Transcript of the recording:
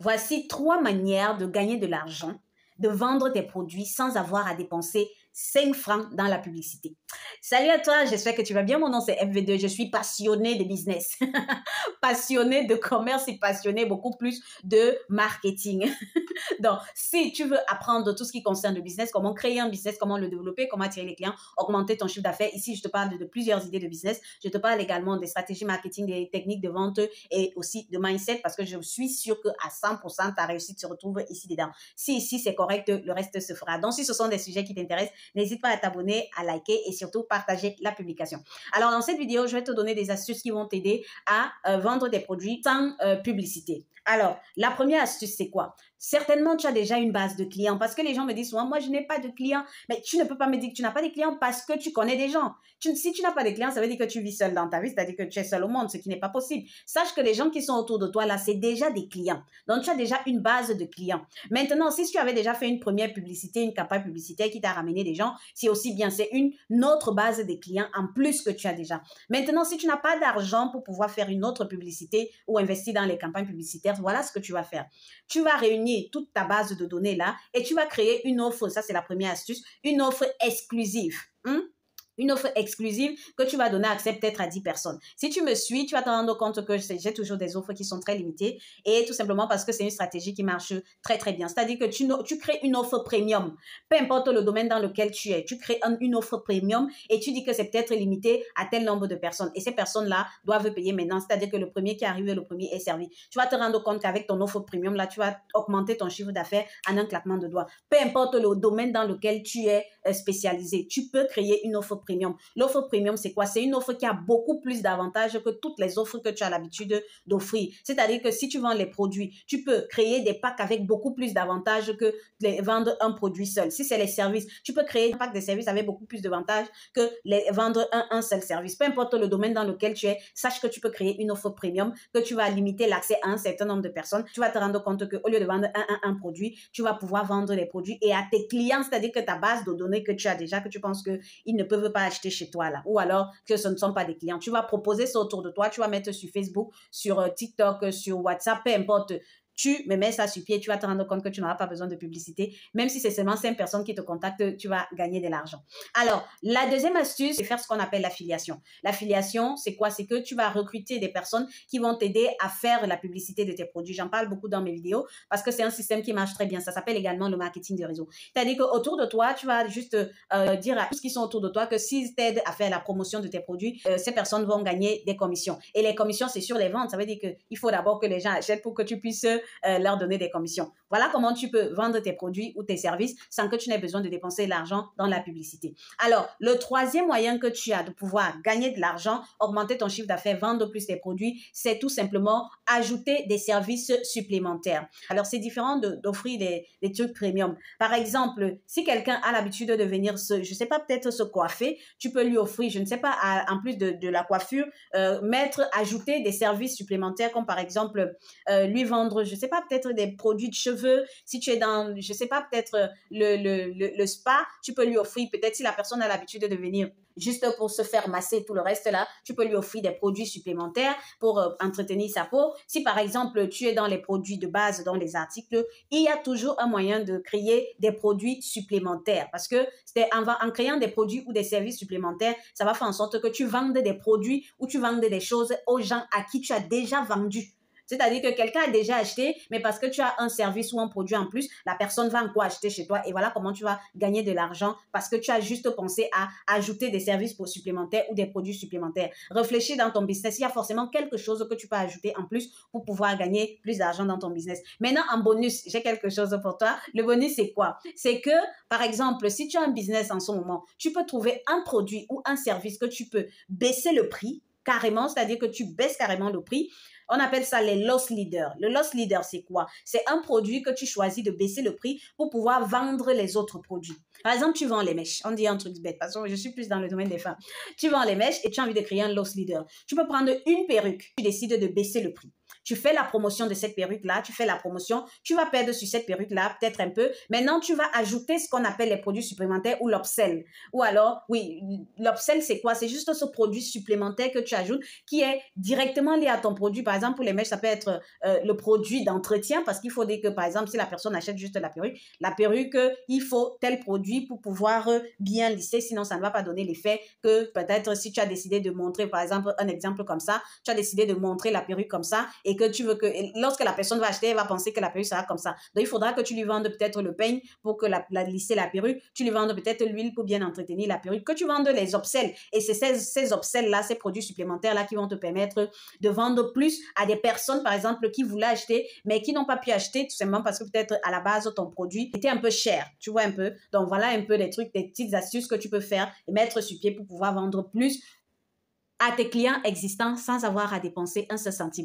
Voici 3 manières de gagner de l'argent, de vendre tes produits sans avoir à dépenser 5 francs dans la publicité. Salut à toi, j'espère que tu vas bien. Mon nom c'est FV2, je suis passionnée de business, passionnée de commerce et passionnée beaucoup plus de marketing. Donc, si tu veux apprendre tout ce qui concerne le business, comment créer un business, comment le développer, comment attirer les clients, augmenter ton chiffre d'affaires, ici, je te parle de plusieurs idées de business. Je te parle également des stratégies marketing, des techniques de vente et aussi de mindset parce que je suis sûre qu'à 100%, ta réussite se retrouve ici dedans. Si ici, c'est correct, le reste se fera. Donc, si ce sont des sujets qui t'intéressent, n'hésite pas à t'abonner, à liker et surtout partager la publication. Alors, dans cette vidéo, je vais te donner des astuces qui vont t'aider à vendre des produits sans publicité. Alors, la première astuce, c'est quoi? Certainement, tu as déjà une base de clients parce que les gens me disent souvent, moi, je n'ai pas de clients. Mais tu ne peux pas me dire que tu n'as pas de clients parce que tu connais des gens. Si tu n'as pas de clients, ça veut dire que tu vis seul dans ta vie, c'est-à-dire que tu es seul au monde, ce qui n'est pas possible. Sache que les gens qui sont autour de toi, là, c'est déjà des clients. Donc, tu as déjà une base de clients. Maintenant, si tu avais déjà fait une première publicité, une campagne publicitaire qui t'a ramené des gens, c'est aussi bien, c'est une autre base de clients en plus que tu as déjà. Maintenant, si tu n'as pas d'argent pour pouvoir faire une autre publicité ou investir dans les campagnes publicitaires, voilà ce que tu vas faire. Tu vas réunir toute ta base de données là et tu vas créer une offre, ça c'est la première astuce, une offre exclusive. Une offre exclusive que tu vas donner accès peut-être à 10 personnes. Si tu me suis, tu vas te rendre compte que j'ai toujours des offres qui sont très limitées et tout simplement parce que c'est une stratégie qui marche très très bien. C'est-à-dire que tu crées une offre premium. Peu importe le domaine dans lequel tu es, tu crées une offre premium et tu dis que c'est peut-être limité à tel nombre de personnes. Et ces personnes-là doivent payer maintenant. C'est-à-dire que le premier qui arrive, le premier est servi. Tu vas te rendre compte qu'avec ton offre premium, là, tu vas augmenter ton chiffre d'affaires en un claquement de doigts. Peu importe le domaine dans lequel tu es spécialisé, tu peux créer une offre premium. L'offre premium, c'est quoi? C'est une offre qui a beaucoup plus d'avantages que toutes les offres que tu as l'habitude d'offrir. C'est-à-dire que si tu vends les produits, tu peux créer des packs avec beaucoup plus d'avantages que vendre un produit seul. Si c'est les services, tu peux créer un pack de services avec beaucoup plus d'avantages que vendre un seul service. Peu importe le domaine dans lequel tu es, sache que tu peux créer une offre premium, que tu vas limiter l'accès à un certain nombre de personnes. Tu vas te rendre compte qu'au lieu de vendre un produit, tu vas pouvoir vendre les produits et à tes clients, c'est-à-dire que ta base de données que tu as déjà, que tu penses qu'ils ne peuvent pas acheter chez toi là, ou alors que ce ne sont pas des clients. Tu vas proposer ça autour de toi, tu vas mettre sur Facebook, sur TikTok, sur WhatsApp, peu importe. Tu me mets ça sur pied, tu vas te rendre compte que tu n'auras pas besoin de publicité. Même si c'est seulement 5 personnes qui te contactent, tu vas gagner de l'argent. Alors, la deuxième astuce, c'est faire ce qu'on appelle l'affiliation. L'affiliation, c'est quoi? C'est que tu vas recruter des personnes qui vont t'aider à faire la publicité de tes produits. J'en parle beaucoup dans mes vidéos parce que c'est un système qui marche très bien. Ça s'appelle également le marketing de réseau. C'est-à-dire qu'autour de toi, tu vas juste dire à tous qui sont autour de toi que s'ils t'aident à faire la promotion de tes produits, ces personnes vont gagner des commissions. Et les commissions, c'est sur les ventes. Ça veut dire qu'il faut d'abord que les gens achètent pour que tu puisses leur donner des commissions. Voilà comment tu peux vendre tes produits ou tes services sans que tu n'aies besoin de dépenser l'argent dans la publicité. Alors, le troisième moyen que tu as de pouvoir gagner de l'argent, augmenter ton chiffre d'affaires, vendre plus tes produits, c'est tout simplement ajouter des services supplémentaires. Alors, c'est différent d'offrir des trucs premium. Par exemple, si quelqu'un a l'habitude de venir je sais pas, peut-être se coiffer, tu peux lui offrir, je ne sais pas, en plus de la coiffure, ajouter des services supplémentaires comme par exemple, lui vendre, je sais pas, peut-être des produits de cheveux. Si tu es dans, je sais pas, peut-être le spa, tu peux lui offrir, peut-être si la personne a l'habitude de venir juste pour se faire masser, tout le reste là, tu peux lui offrir des produits supplémentaires pour entretenir sa peau. Si par exemple, tu es dans les produits de base, dans les articles, il y a toujours un moyen de créer des produits supplémentaires parce que en créant des produits ou des services supplémentaires, ça va faire en sorte que tu vendes des produits ou tu vendes des choses aux gens à qui tu as déjà vendu. C'est-à-dire que quelqu'un a déjà acheté, mais parce que tu as un service ou un produit en plus, la personne va encore acheter chez toi et voilà comment tu vas gagner de l'argent parce que tu as juste pensé à ajouter des services supplémentaires ou des produits supplémentaires. Réfléchis dans ton business, il y a forcément quelque chose que tu peux ajouter en plus pour pouvoir gagner plus d'argent dans ton business. Maintenant, en bonus, j'ai quelque chose pour toi. Le bonus, c'est quoi? C'est que, par exemple, si tu as un business en ce moment, tu peux trouver un produit ou un service que tu peux baisser le prix carrément, c'est-à-dire que tu baisses carrément le prix. On appelle ça les loss leaders. Le loss leader, c'est quoi? C'est un produit que tu choisis de baisser le prix pour pouvoir vendre les autres produits. Par exemple, tu vends les mèches. On dit un truc bête parce que je suis plus dans le domaine des femmes. Tu vends les mèches et tu as envie de créer un loss leader. Tu peux prendre une perruque. Tu décides de baisser le prix. tu fais la promotion de cette perruque-là, tu fais la promotion, tu vas perdre sur cette perruque-là peut-être un peu. Maintenant, tu vas ajouter ce qu'on appelle les produits supplémentaires ou l'upsell. Ou alors, oui, l'upsell, c'est quoi? C'est juste ce produit supplémentaire que tu ajoutes qui est directement lié à ton produit. Par exemple, pour les mèches, ça peut être le produit d'entretien parce qu'il faut dire que, par exemple, si la personne achète juste la perruque, il faut tel produit pour pouvoir bien lisser, sinon ça ne va pas donner l'effet que peut-être si tu as décidé de montrer, par exemple, un exemple comme ça, tu as décidé de montrer la perruque comme ça et que tu veux que, lorsque la personne va acheter, elle va penser que la perruque sera comme ça. Donc, il faudra que tu lui vendes peut-être le peigne pour que lisser la perruque, tu lui vendes peut-être l'huile pour bien entretenir la perruque, que tu vendes les upsells. Et c'est ces upsells-là, ces produits supplémentaires-là qui vont te permettre de vendre plus à des personnes, par exemple, qui voulaient acheter, mais qui n'ont pas pu acheter tout simplement parce que peut-être à la base, ton produit était un peu cher. Tu vois un peu? Donc, voilà un peu des trucs, des petites astuces que tu peux faire et mettre sur pied pour pouvoir vendre plus à tes clients existants sans avoir à dépenser un seul centime.